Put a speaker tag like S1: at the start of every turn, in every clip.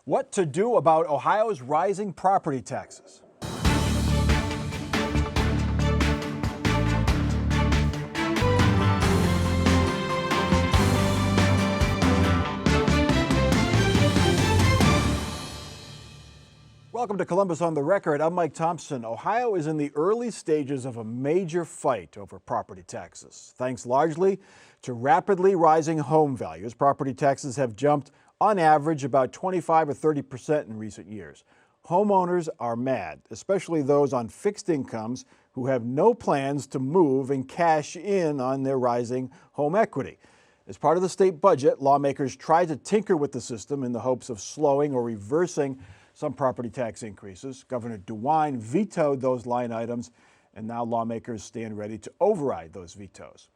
S1: What to do about Ohio's rising property taxes. Welcome to Columbus on the Record. I'm Mike Thompson. Ohio is in the early stages of a major fight over property taxes. Thanks largely to rapidly rising home values, property taxes have jumped on average about 25 or 30% in recent years. Homeowners are mad, especially those on fixed incomes who have no plans to move and cash in on their rising home equity. As part of the state budget, lawmakers tried to tinker with the system in the hopes of slowing or reversing some property tax increases. Governor DeWine vetoed those line items, and now lawmakers stand ready to override those vetoes.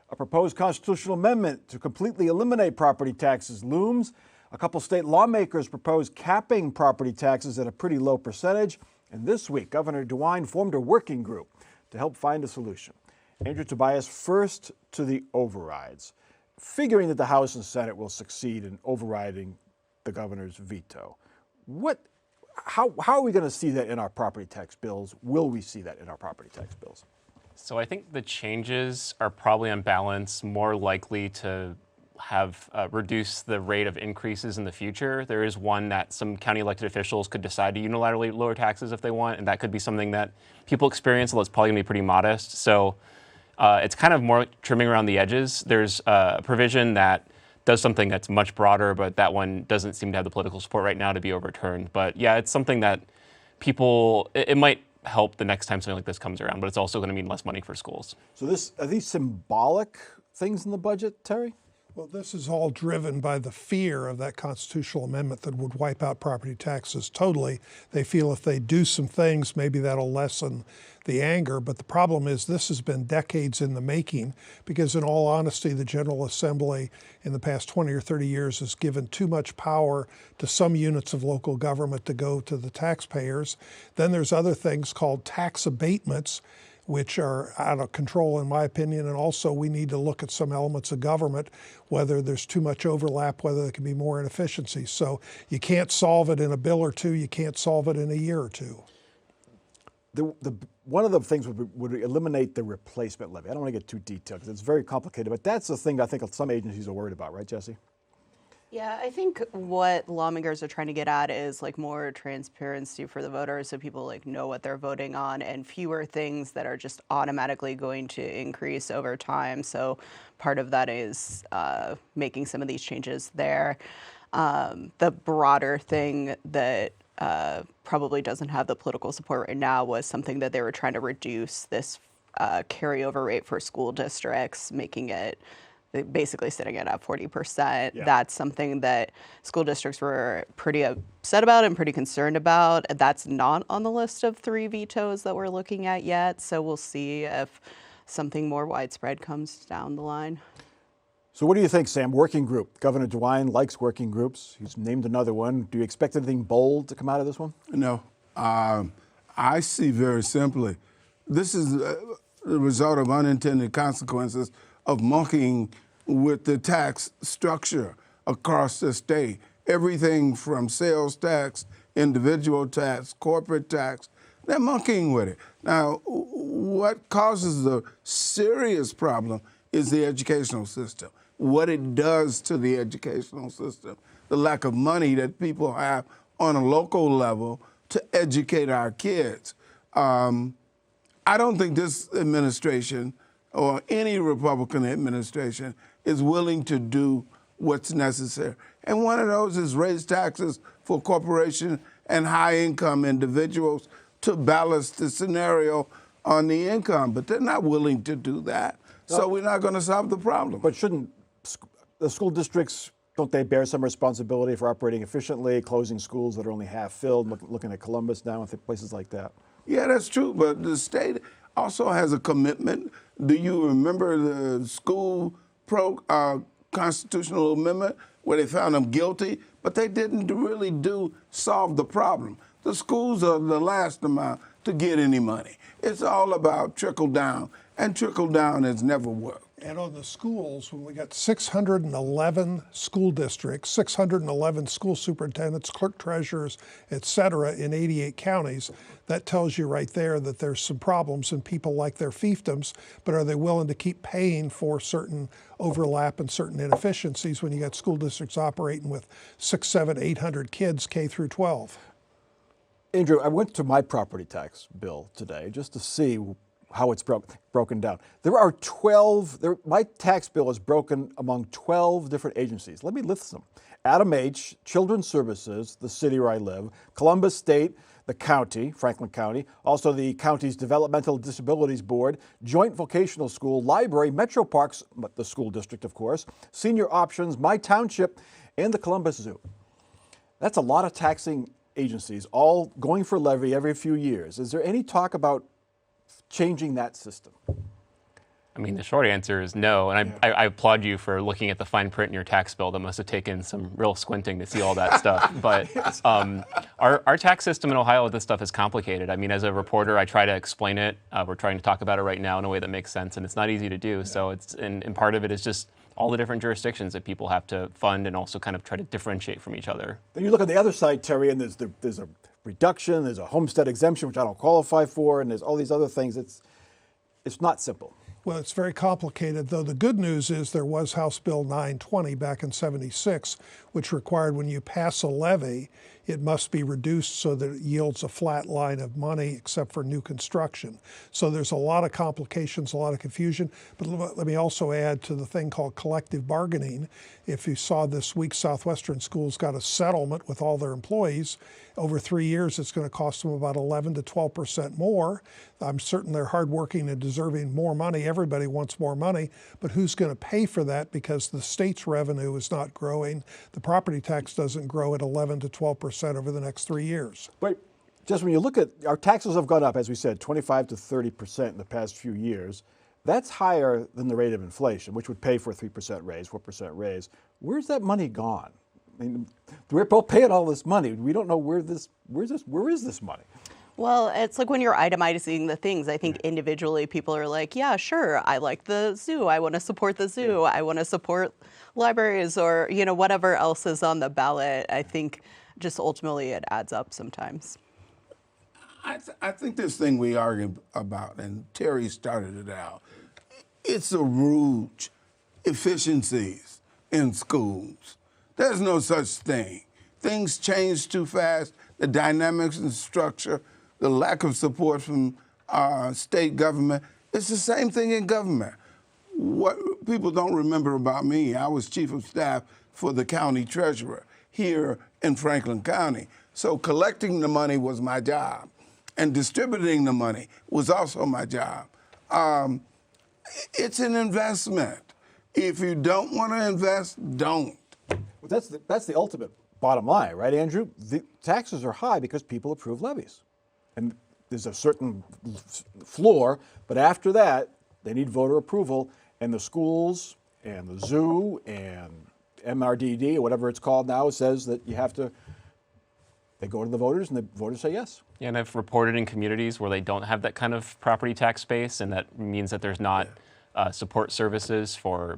S1: A proposed constitutional amendment to completely eliminate property taxes looms. A couple state lawmakers proposed capping property taxes at a pretty low percentage. And this week, Governor DeWine formed a working group to help find a solution. Andrew Tobias, first to the overrides. Figuring that the House and Senate will succeed in overriding the governor's veto, how are we going to see that in our property tax bills? Will we see that in our property tax bills?
S2: So I think the changes are probably on balance more likely to have reduce the rate of increases in the future. There is one that some county elected officials could decide to unilaterally lower taxes if they want, and that could be something that people experience, although it's probably going to be pretty modest. So it's kind of more trimming around the edges. There's a provision that does something that's much broader, but that one doesn't seem to have the political support right now to be overturned. But yeah, it's something that it might help the next time something like this comes around, but it's also going to mean less money for schools.
S1: So are these symbolic things in the budget, Terry?
S3: Well, this is all driven by the fear of that constitutional amendment that would wipe out property taxes totally. They feel if they do some things, maybe that'll lessen the anger. But the problem is this has been decades in the making because, in all honesty, the General Assembly in the past 20 or 30 years has given too much power to some units of local government to go to the taxpayers. Then there's other things called tax abatements, which are out of control, in my opinion. And also we need to look at some elements of government, whether there's too much overlap, whether there can be more inefficiencies. So you can't solve it in a bill or two. You can't solve it in a year or two.
S1: One of the things would eliminate the replacement levy. I don't want to get too detailed because it's very complicated, but that's the thing that I think some agencies are worried about, right, Jesse?
S4: Yeah, I think what lawmakers are trying to get at is like more transparency for the voters so people like know what they're voting on and fewer things that are just automatically going to increase over time. So part of that is making some of these changes there. The broader thing that probably doesn't have the political support right now was something that they were trying to reduce this carryover rate for school districts, making it basically sitting at 40%.
S1: Yeah.
S4: That's something that school districts were pretty upset about and pretty concerned about. That's not on the list of 3 vetoes that we're looking at yet. So we'll see if something more widespread comes down the line.
S1: So what do you think, Sam? Working group. Governor DeWine likes working groups. He's named another one. Do you expect anything bold to come out of this one?
S5: No. I see very simply, this is the result of unintended consequences of monkeying with the tax structure across the state. Everything from sales tax, individual tax, corporate tax, they're monkeying with it. Now, what causes the serious problem is the educational system. What it does to the educational system, the lack of money that people have on a local level to educate our kids. I don't think this administration or any Republican administration is willing to do what's necessary. And one of those is raise taxes for corporations and high-income individuals to balance the scenario on the income. But they're not willing to do that. So we're not going to solve the problem.
S1: But shouldn't the school districts, don't they bear some responsibility for operating efficiently, closing schools that are only half filled, looking at Columbus now and places like that?
S5: Yeah, that's true. But the state also has a commitment. Do you remember the school constitutional amendment where they found them guilty, but they didn't really solve the problem? The schools are the last amount to get any money. It's all about trickle down, and trickle down has never worked.
S3: And on the schools, when we got 611 school districts, 611 school superintendents, clerk treasurers, et cetera, in 88 counties, that tells you right there that there's some problems and people like their fiefdoms, but are they willing to keep paying for certain overlap and certain inefficiencies when you got school districts operating with 600, 700, 800 kids K through 12?
S1: Andrew, I went to my property tax bill today just to see how it's broken down. There are 12, my tax bill is broken among 12 different agencies. Let me list them. Adam H., Children's Services, the city where I live, Columbus State, the county, Franklin County, also the county's Developmental Disabilities Board, Joint Vocational School, Library, Metro Parks, the school district, of course, Senior Options, My Township, and the Columbus Zoo. That's a lot of taxing agencies, all going for levy every few years. Is there any talk about changing that system?
S2: I mean, the short answer is no, and I applaud you for looking at the fine print in your tax bill. That must have taken some real squinting to see all that stuff. But our tax system in Ohio with this stuff is complicated. I mean, as a reporter, I try to explain it. We're trying to talk about it right now in a way that makes sense, and it's not easy to do. So and part of it is just all the different jurisdictions that people have to fund and also kind of try to differentiate from each other.
S1: Then you look on the other side, Terry, and there's a reduction, there's a homestead exemption, which I don't qualify for, and there's all these other things. It's not simple.
S3: Well, it's very complicated, though the good news is there was House Bill 920 back in '76, which required when you pass a levy, it must be reduced so that it yields a flat line of money except for new construction. So there's a lot of complications, a lot of confusion. But let me also add to the thing called collective bargaining. If you saw this week, Southwestern Schools got a settlement with all their employees. Over 3 years, it's going to cost them about 11 to 12% more. I'm certain they're hardworking and deserving more money. Everybody wants more money, but who's going to pay for that? Because the state's revenue is not growing. The property tax doesn't grow at 11 to 12% over the next 3 years.
S1: But just when you look at, our taxes have gone up, as we said, 25 to 30% in the past few years. That's higher than the rate of inflation, which would pay for a 3% raise, 4% raise. Where's that money gone? I mean, we're both paying all this money. We don't know where is this money?
S4: Well, it's like when you're itemizing the things, I think individually people are like, yeah, sure, I like the zoo. I want to support the zoo. I want to support libraries or, whatever else is on the ballot. I think just ultimately it adds up sometimes.
S5: I think this thing we argue about, and Terry started it out, it's a rouge, efficiencies in schools. There's no such thing. Things change too fast. The dynamics and structure, the lack of support from state government, it's the same thing in government. What people don't remember about me, I was chief of staff for the county treasurer here in Franklin County. So collecting the money was my job, and distributing the money was also my job. It's an investment. If you don't want to invest, don't.
S1: Well, that's the ultimate bottom line, right, Andrew? The taxes are high because people approve levies. And there's a certain floor, but after that, they need voter approval, and the schools and the zoo and MRDD, or whatever it's called now, says that you have to, they go to the voters and the voters say yes.
S2: Yeah, and I've reported in communities where they don't have that kind of property tax base, and that means that there's not support services for,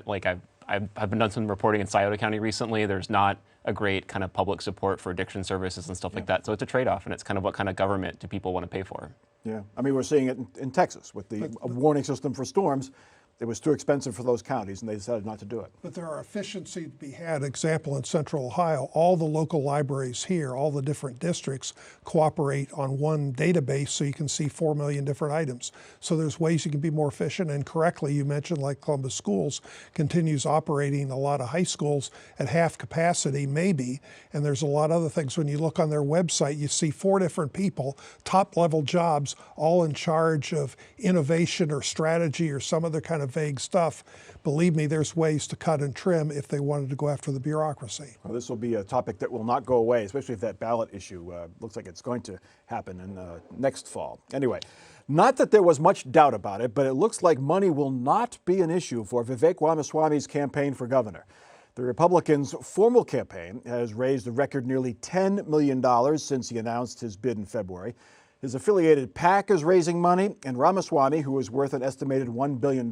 S2: like I've been done some reporting in Scioto County recently. There's not a great kind of public support for addiction services and stuff like that. So it's a trade-off, and it's kind of what kind of government do people want to pay for?
S1: Yeah, I mean, we're seeing it in Texas with the warning system for storms. It was too expensive for those counties, and they decided not to do it.
S3: But there are efficiencies to be had. Example, in Central Ohio, all the local libraries here, all the different districts cooperate on one database so you can see 4 million different items. So there's ways you can be more efficient, and correctly, you mentioned like Columbus Schools continues operating a lot of high schools at half capacity, maybe, and there's a lot of other things. When you look on their website, you see 4 different people, top level jobs, all in charge of innovation or strategy or some other kind of vague stuff. Believe me, there's ways to cut and trim if they wanted to go after the bureaucracy.
S1: Well, this will be a topic that will not go away, especially if that ballot issue looks like it's going to happen in next fall. Anyway, not that there was much doubt about it, but it looks like money will not be an issue for Vivek Ramaswamy's campaign for governor. The Republicans' formal campaign has raised a record nearly $10 million since he announced his bid in February. His affiliated PAC is raising money, and Ramaswamy, who is worth an estimated $1 billion,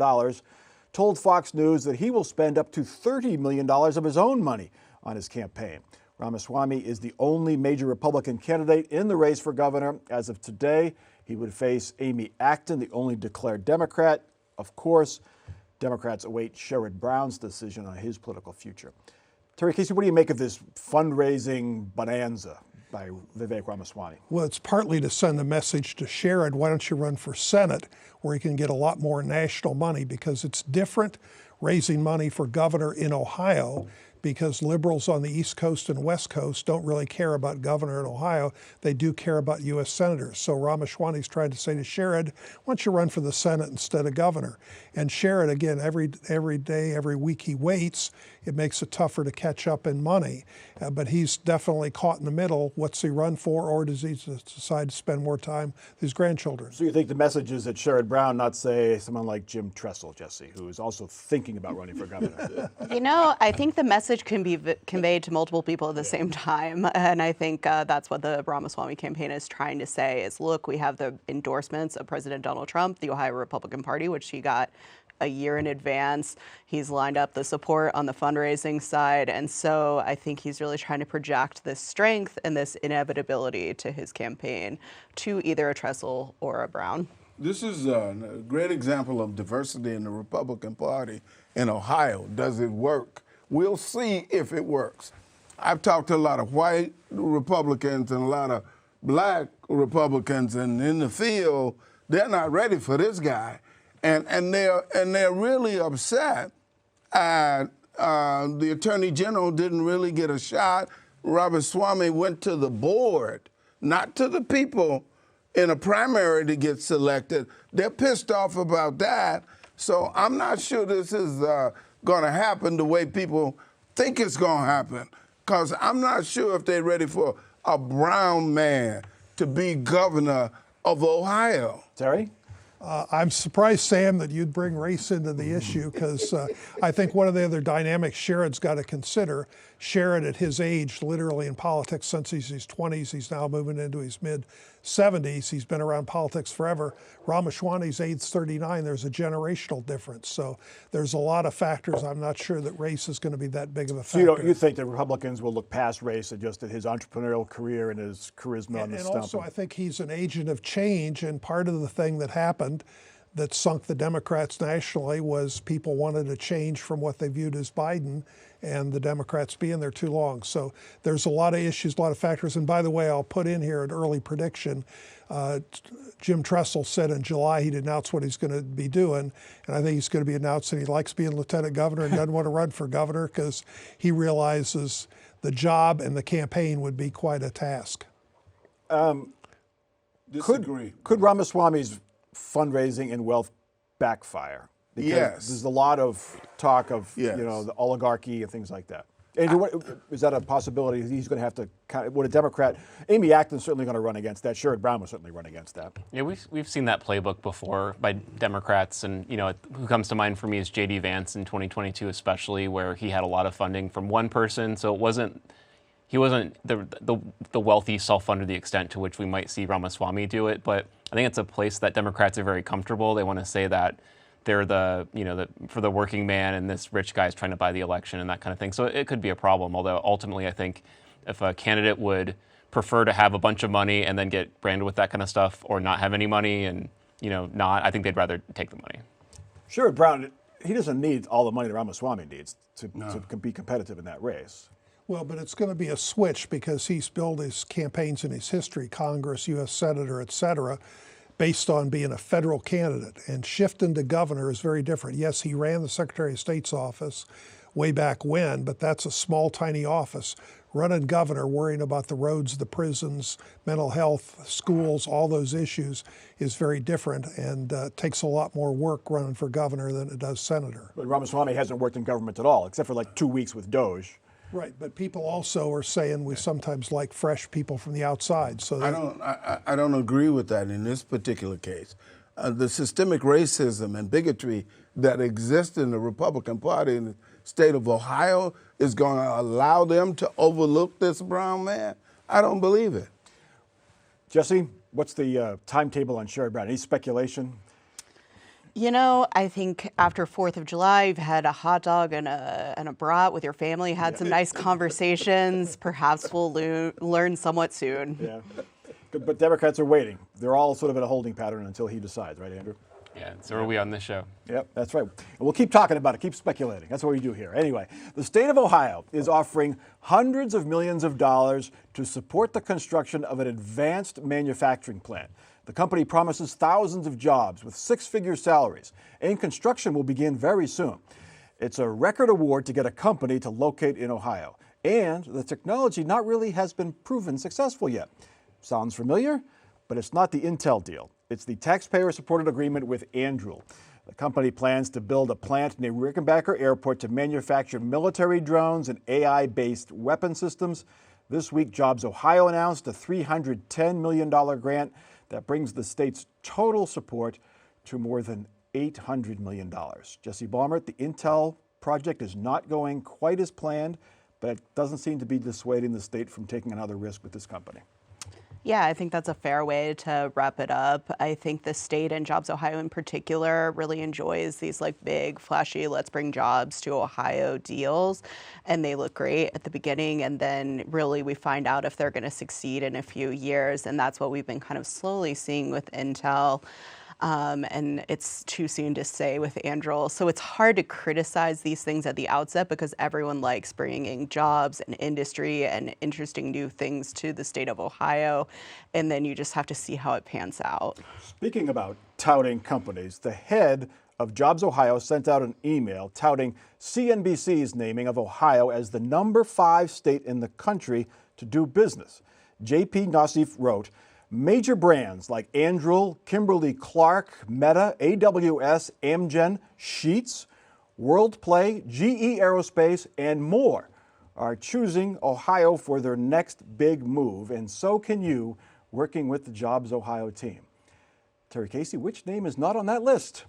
S1: told Fox News that he will spend up to $30 million of his own money on his campaign. Ramaswamy is the only major Republican candidate in the race for governor. As of today, he would face Amy Acton, the only declared Democrat. Of course, Democrats await Sherrod Brown's decision on his political future. Terry Casey, what do you make of this fundraising bonanza by Vivek Ramaswamy?
S3: Well, it's partly to send a message to Sherrod, why don't you run for Senate, where he can get a lot more national money, because it's different raising money for governor in Ohio, because liberals on the East Coast and West Coast don't really care about governor in Ohio. They do care about U.S. senators. So Ramaswamy's tried to say to Sherrod, why don't you run for the Senate instead of governor? And Sherrod, again, every day, every week he waits, it makes it tougher to catch up in money. But he's definitely caught in the middle. What's he run for, or does he decide to spend more time with his grandchildren?
S1: So you think the message is that Sherrod Brown, not say someone like Jim Tressel, Jesse, who is also thinking about running for governor?
S4: You know, I think the message can be conveyed to multiple people at the same time. And I think that's what the Ramaswamy campaign is trying to say is, look, we have the endorsements of President Donald Trump, the Ohio Republican Party, which he got a year in advance. He's lined up the support on the fundraising side. And so I think he's really trying to project this strength and this inevitability to his campaign to either a Tressel or a Brown.
S5: This is a great example of diversity in the Republican Party in Ohio. Does it work? We'll see if it works. I've talked to a lot of white Republicans and a lot of black Republicans, and in the field, they're not ready for this guy. And they're really upset at the Attorney General didn't really get a shot. Ramaswamy went to the board, not to the people in a primary to get selected. They're pissed off about that. So I'm not sure this is going to happen the way people think it's going to happen, because I'm not sure if they're ready for a brown man to be governor of Ohio.
S1: Terry?
S3: I'm surprised, Sam, that you'd bring race into the issue, because I think one of the other dynamics Sherrod's got to consider, Sherrod at his age, literally in politics since he's his 20s, he's now moving into his mid-70s. He's been around politics forever. Ramaswamy's age 39. There's a generational difference. So there's a lot of factors. I'm not sure that race is going to be that big of a factor.
S1: So you think the Republicans will look past race and just at his entrepreneurial career and his charisma on the stump?
S3: And also, I think he's an agent of change, and part of the thing that happened that sunk the Democrats nationally was people wanted a change from what they viewed as Biden and the Democrats being there too long. So there's a lot of issues, a lot of factors. And by the way, I'll put in here an early prediction. Jim Tressel said in July he'd announce what he's going to be doing, and I think he's going to be announcing he likes being lieutenant governor and doesn't want to run for governor because he realizes the job and the campaign would be quite a task.
S5: Disagree.
S1: Could Ramaswamy's fundraising and wealth backfire? Because
S5: Yes.
S1: there's a lot of talk of
S5: Yes.
S1: the oligarchy and things like that. Andrew, is that a possibility? He's going to have to would a Democrat? Amy Acton's certainly going to run against that. Sherrod Brown will certainly run against that.
S2: Yeah, we've seen that playbook before by Democrats, and who comes to mind for me is J.D. Vance in 2022, especially, where he had a lot of funding from one person, so he wasn't the wealthy self-funder to the extent to which we might see Ramaswamy do it. But I think it's a place that Democrats are very comfortable. They want to say that they're for the working man, and this rich guy is trying to buy the election and that kind of thing. So it could be a problem. Although ultimately, I think if a candidate would prefer to have a bunch of money and then get branded with that kind of stuff, or not have any money and I think they'd rather take the money.
S1: Sherrod Brown, he doesn't need all the money that Ramaswamy needs to be competitive in that race.
S3: Well, but it's going to be a switch because he's built his campaigns in his history, Congress, U.S. Senator, et cetera, based on being a federal candidate. And shifting to governor is very different. Yes, he ran the Secretary of State's office way back when, but that's a small, tiny office. Running governor, worrying about the roads, the prisons, mental health, schools, all those issues is very different, and takes a lot more work running for governor than it does senator.
S1: But Ramaswamy hasn't worked in government at all, except for like 2 weeks with Doge.
S3: Right, but people also are saying we sometimes like fresh people from the outside. So
S5: I don't agree with that in this particular case. The systemic racism and bigotry that exists in the Republican Party in the state of Ohio is going to allow them to overlook this brown man? I don't believe it.
S1: Jesse, What's the timetable on Sherrod Brown? Any speculation?
S4: You know, I think after 4th of July, you've had a hot dog and a brat with your family, had some nice conversations. Perhaps we'll learn somewhat soon.
S1: Yeah. But Democrats are waiting. They're all sort of in a holding pattern until he decides, right, Andrew?
S2: Yeah, so are we on this show.
S1: Yep, that's right. And we'll keep talking about it, keep speculating. That's what we do here. Anyway, the state of Ohio is offering hundreds of millions of dollars to support the construction of an advanced manufacturing plant. The company promises thousands of jobs with six-figure salaries, and construction will begin very soon. It's a record award to get a company to locate in Ohio, and the technology not really has been proven successful yet. Sounds familiar? But it's not the Intel deal. It's the taxpayer-supported agreement with Anduril. The company plans to build a plant near Rickenbacker Airport to manufacture military drones and AI-based weapon systems. This week, Jobs Ohio announced a $310 million grant that brings the state's total support to more than $800 million. Jesse Balmert, the Intel project is not going quite as planned, but it doesn't seem to be dissuading the state from taking another risk with this company.
S4: Yeah, I think that's a fair way to wrap it up. I think the state and Jobs Ohio in particular really enjoys these like big, flashy, let's bring jobs to Ohio deals. And they look great at the beginning. And then really we find out if they're going to succeed in a few years. And that's what we've been kind of slowly seeing with Intel. And it's too soon to say with Anduril. So it's hard to criticize these things at the outset because everyone likes bringing jobs and industry and interesting new things to the state of Ohio. And then you just have to see how it pans out.
S1: Speaking about touting companies, the head of Jobs Ohio sent out an email touting CNBC's naming of Ohio as the number 5 state in the country to do business. JP Nassif wrote, major brands like Anduril, Kimberly-Clark, Meta, AWS, Amgen, Sheetz, WorldPlay, GE Aerospace, and more are choosing Ohio for their next big move, and so can you, working with the Jobs Ohio team. Terry Casey, which name is not on that list?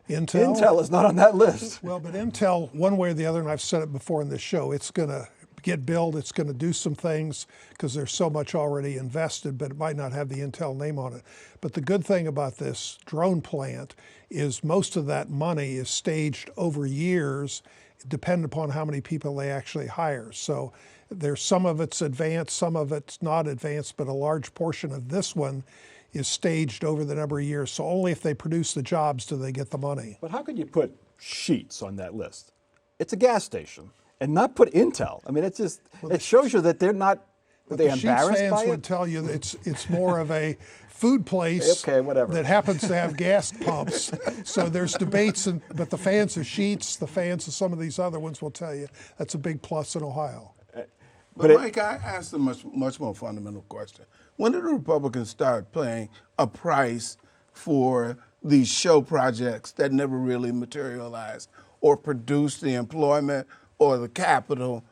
S3: Intel?
S1: Intel is not on that list.
S3: Well, but Intel, one way or the other, and I've said it before in this show, it's going to get built, it's going to do some things because there's so much already invested, but it might not have the Intel name on it. But the good thing about this drone plant is most of that money is staged over years, depending upon how many people they actually hire. So there's some of it's advanced, some of it's not advanced, but a large portion of this one is staged over the number of years. So only if they produce the jobs do they get the money.
S1: But how could you put Sheetz on that list? It's a gas station. And not put Intel. I mean, it's just, it shows you that they're not, are they embarrassed
S3: fans
S1: by
S3: would
S1: it?
S3: tell you that it's more of a food place
S1: Okay, whatever.
S3: that happens to have gas pumps. So there's debates, but the fans of Sheetz, the fans of some of these other ones will tell you that's a big plus in Ohio.
S5: But Mike, I asked a much more fundamental question. When did the Republicans start paying a price for these show projects that never really materialized or produced the employment or the capital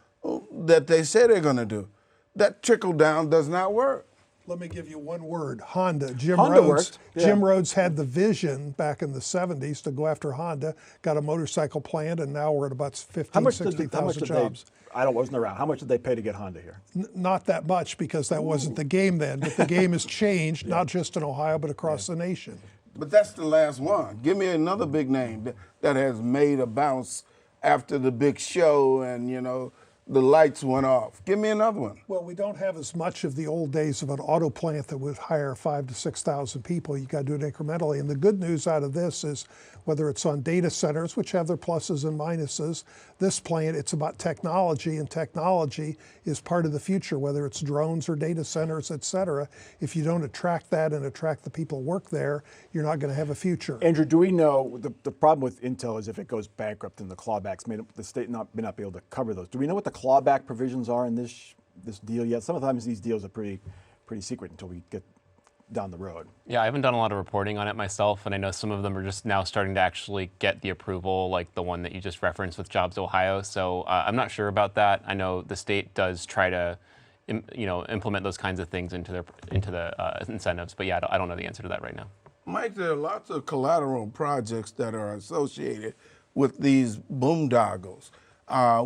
S5: that they say they're going to do? That trickle down does not work.
S3: Let me give you one word, Honda. Jim
S1: Honda
S3: Rhodes.
S1: worked, yeah.
S3: Jim Rhodes had the vision back in the 70s to go after Honda, got a motorcycle plant, and now we're at about 60,000 jobs.
S1: I wasn't around. How much did they pay to get Honda here?
S3: Not that much because that wasn't the game then, but the game has changed, not just in Ohio, but across the nation.
S5: But that's the last one. Give me another big name that has made a bounce after the big show and, the lights went off. Give me another one.
S3: Well, we don't have as much of the old days of an auto plant that would hire 5,000 to 6,000 people. You got to do it incrementally. And the good news out of this is whether it's on data centers, which have their pluses and minuses, this plant, it's about technology, and technology is part of the future, whether it's drones or data centers, et cetera. If you don't attract that and attract the people who work there, you're not going to have a future.
S1: Andrew, do we know, the problem with Intel is if it goes bankrupt and the clawbacks, the state may not be able to cover those. Do we know what the clawback provisions are in this deal yet? Sometimes these deals are pretty secret until we get down the road.
S2: Yeah, I haven't done a lot of reporting on it myself, and I know some of them are just now starting to actually get the approval, like the one that you just referenced with Jobs Ohio. So I'm not sure about that. I know the state does try to, implement those kinds of things into the incentives, but yeah, I don't know the answer to that right now.
S5: Mike, there are lots of collateral projects that are associated with these boondoggles.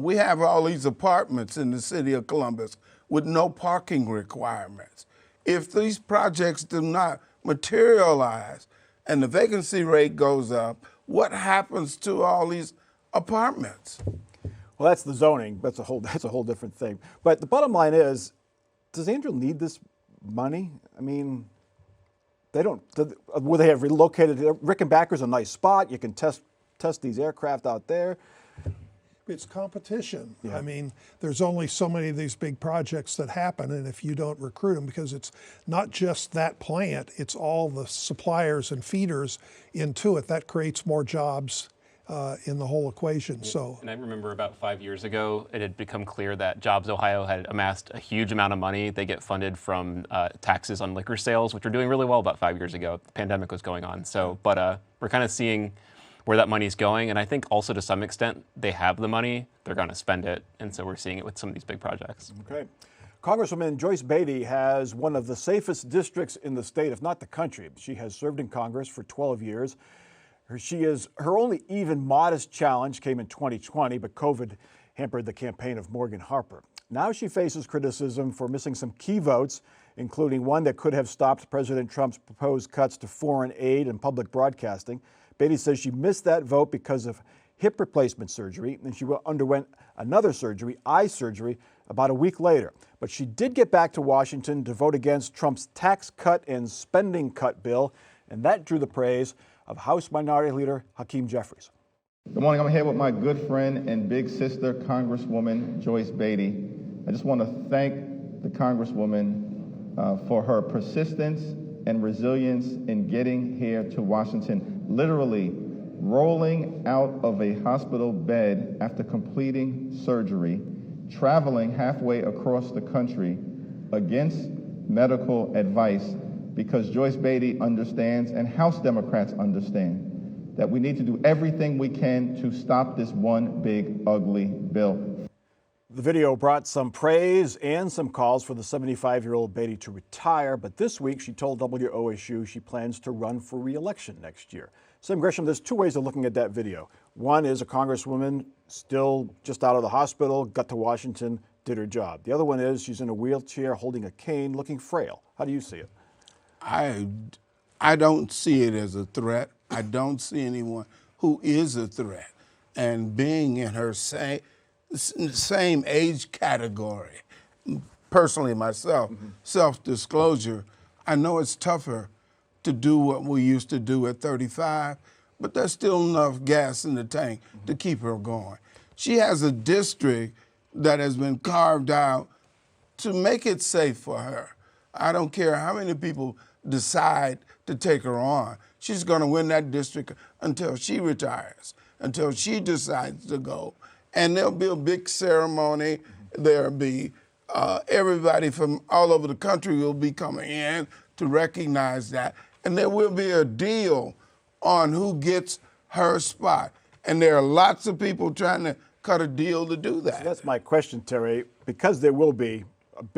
S5: We have all these apartments in the city of Columbus with no parking requirements. if these projects do not materialize and the vacancy rate goes up, what happens to all these apartments?
S1: Well, that's the zoning. That's a whole different thing. But the bottom line is, does Andrew need this money? I mean, they don't. Would they have relocated? Rickenbacker's a nice spot. You can test these aircraft out there.
S3: It's competition.
S1: Yeah.
S3: I mean, there's only so many of these big projects that happen, and if you don't recruit them, because it's not just that plant, it's all the suppliers and feeders into it, that creates more jobs in the whole equation. So,
S2: And I remember about 5 years ago, it had become clear that Jobs Ohio had amassed a huge amount of money. They get funded from taxes on liquor sales, which were doing really well about 5 years ago. The pandemic was going on. So, but we're kind of seeing where that money's going. And I think also to some extent, they have the money, they're going to spend it. And so we're seeing it with some of these big projects.
S1: Okay. Congresswoman Joyce Beatty has one of the safest districts in the state, if not the country. She has served in Congress for 12 years. Her only even modest challenge came in 2020, but COVID hampered the campaign of Morgan Harper. Now she faces criticism for missing some key votes, including one that could have stopped President Trump's proposed cuts to foreign aid and public broadcasting. Beatty says she missed that vote because of hip replacement surgery, and she underwent another surgery, eye surgery, about a week later. But she did get back to Washington to vote against Trump's tax cut and spending cut bill, and that drew the praise of House Minority Leader Hakeem Jeffries.
S6: Good morning. I'm here with my good friend and big sister, Congresswoman Joyce Beatty. I just want to thank the Congresswoman for her persistence and resilience in getting here to Washington, literally rolling out of a hospital bed after completing surgery, traveling halfway across the country against medical advice, because Joyce Beatty understands, and House Democrats understand, that we need to do everything we can to stop this one big, ugly bill.
S1: The video brought some praise and some calls for the 75-year-old Beatty to retire, but this week she told WOSU she plans to run for re-election next year. Sam Grisham, there's two ways of looking at that video. One is a congresswoman still just out of the hospital, got to Washington, did her job. The other one is she's in a wheelchair, holding a cane, looking frail. How do you see it?
S5: I don't see it as a threat. I don't see anyone who is a threat. And being in her same age category, personally myself, self-disclosure, I know it's tougher to do what we used to do at 35, but there's still enough gas in the tank to keep her going. She has a district that has been carved out to make it safe for her. I don't care how many people decide to take her on. She's going to win that district until she retires, until she decides to go. And there'll be a big ceremony. There'll be everybody from all over the country will be coming in to recognize that. And there will be a deal on who gets her spot. And there are lots of people trying to cut a deal to do that.
S1: So that's my question, Terry. Because there will be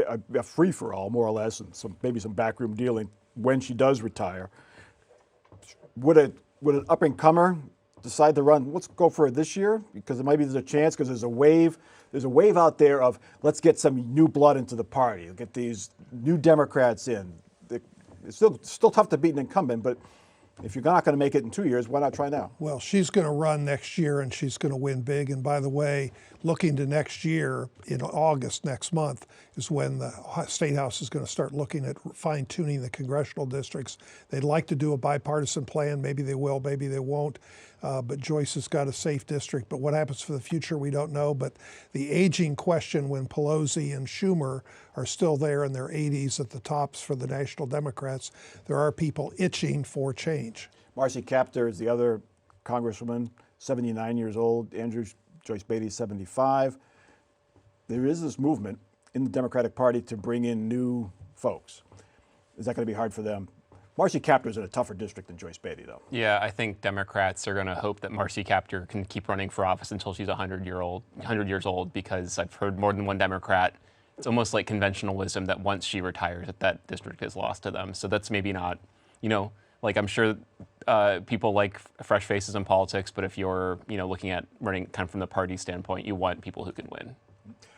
S1: a free-for-all, more or less, and maybe some backroom dealing when she does retire, would an up-and-comer decide to run? Let's go for it this year, because maybe there's a chance, because there's a wave out there of let's get some new blood into the party, get these new Democrats in. It's still tough to beat an incumbent, but if you're not going to make it in 2 years, why not try now?
S3: well, she's going to run next year and she's going to win big. And by the way, looking to next year, in August next month, is when the State House is going to start looking at fine-tuning the congressional districts. They'd like to do a bipartisan plan. Maybe they will, maybe they won't. But Joyce has got a safe district. But what happens for the future, we don't know. But the aging question, when Pelosi and Schumer are still there in their 80s at the tops for the National Democrats, there are people itching for change.
S1: Marcy Kaptur is the other congresswoman, 79 years old. Joyce Beatty, 75. There is this movement in the Democratic Party to bring in new folks. Is that going to be hard for them? Marcy Kaptur is in a tougher district than Joyce Beatty, though.
S2: Yeah, I think Democrats are going to hope that Marcy Kaptur can keep running for office until she's 100 years old, because I've heard more than one Democrat. It's almost like conventional wisdom that once she retires, that district is lost to them. So that's maybe not, like I'm sure people like fresh faces in politics, but if you're, looking at running kind of from the party standpoint, you want people who can win.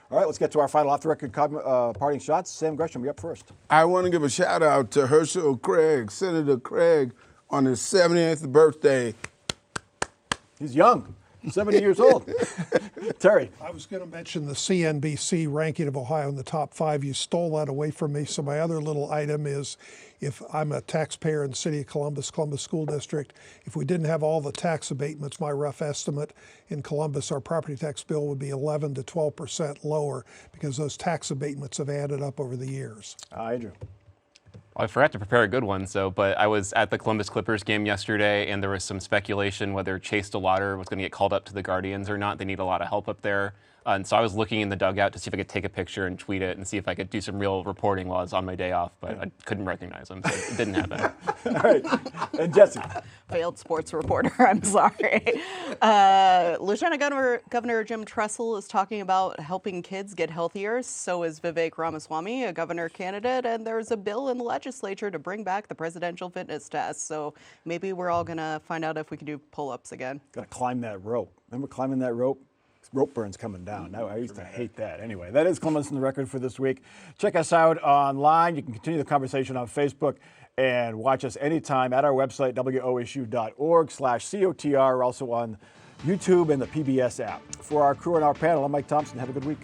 S1: All right, let's get to our final off-the-record parting shots. Sam Gresham, you're up first.
S5: I want to give a shout out to Herschel Craig, Senator Craig, on his 70th birthday.
S1: He's young, 70 years old. Terry.
S3: I was going to mention the CNBC ranking of Ohio in the top 5. You stole that away from me. So my other little item is, if I'm a taxpayer in the city of Columbus, Columbus School District, if we didn't have all the tax abatements, my rough estimate in Columbus, our property tax bill would be 11 to 12% lower because those tax abatements have added up over the years.
S1: Andrew.
S2: Well, I forgot to prepare a good one, but I was at the Columbus Clippers game yesterday, and there was some speculation whether Chase DeLauder was going to get called up to the Guardians or not. They need a lot of help up there. And so I was looking in the dugout to see if I could take a picture and tweet it and see if I could do some real reporting while I was on my day off, but I couldn't recognize him, so it didn't happen.
S1: All right. And Jesse.
S4: Failed sports reporter, I'm sorry. Lieutenant Governor Jim Tressel is talking about helping kids get healthier. So is Vivek Ramaswamy, a governor candidate, and there's a bill in the legislature to bring back the presidential fitness test. So maybe we're all going to find out if we can do pull-ups again.
S1: Got to climb that rope. Remember climbing that rope? Rope burn's coming down. Now, I used to hate that. Anyway, that is Columbus on the Record for this week. Check us out online. You can continue the conversation on Facebook and watch us anytime at our website, wosu.org/COTR. We're also on YouTube and the PBS app. For our crew and our panel, I'm Mike Thompson. Have a good week.